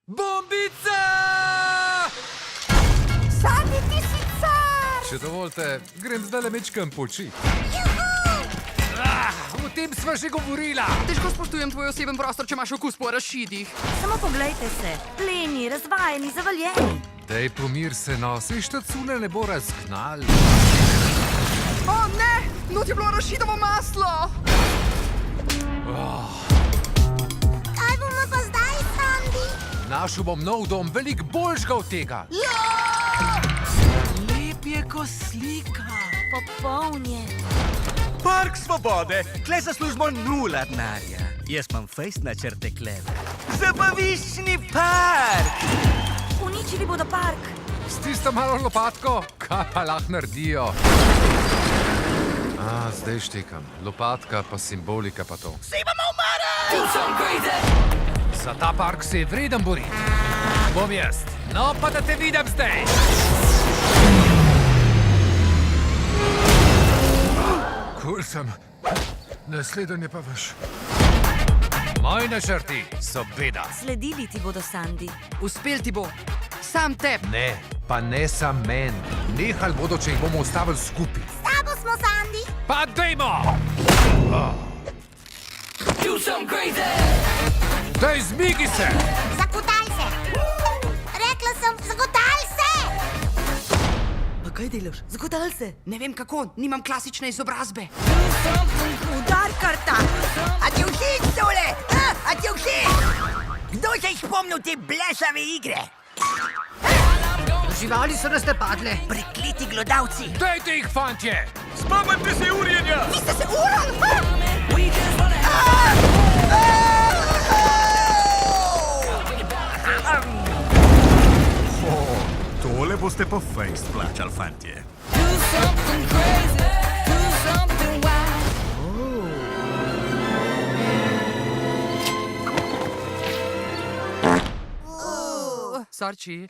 Bombica! Sandy, ti si car! Če dovolite, grem zdaj le mečkam poči. O tem sva že govorila. Težko spoštujem tvoj oseben prostor, če imaš okus po rašidih. Samo poglejte se, pleni, razvajeni, zavaljeni. Dej pomir se, no, se štacune ne bo razgnal. O ne, not je bilo rašidovo maslo. Kaj bomo pa zdaj, Sandy? Našel bom nov dom, veliko boljšega od tega. Lep je ko slika. Popoln je. Park svobode, kle zaslužimo 0 denarja. Jaz imam fejst načrte kleve. Zabaviščni park! Uničili bodo park. S tisto malo lopatko, kaj pa lahko naredijo? Zdaj štekam. Lopatka pa simbolika pa to. Vsi bomo umrli! Za ta park se je vreden boriti. Bom jaz. No, pa da te vidim zdaj. Kul sem. Naslednje pa veš. Moji načrti so beda. Sledili ti bodo, Sandy. Uspel ti bo. Sam teb. Ne, pa ne sam men. Nehal bodo, če jih bomo ustavili skupaj. S tabo smo, Sandy. Pa dejmo! Dej, zmigi se! Zakotal se. Rekla sem, zakotal se. Pa kaj delaš? Zagotal se. Ne vem kako, nimam klasične izobrazbe. Udar karta! A ti všeč tole? A ti všeč? Kdo se je spomnil te blesave igre? Živali so nas napadle. Prekleti glodavci! Dejte jih, fantje! Spomnite se urjenja! Vi ste se urali? Tole boste po fejst plačali, fantje. Sarči.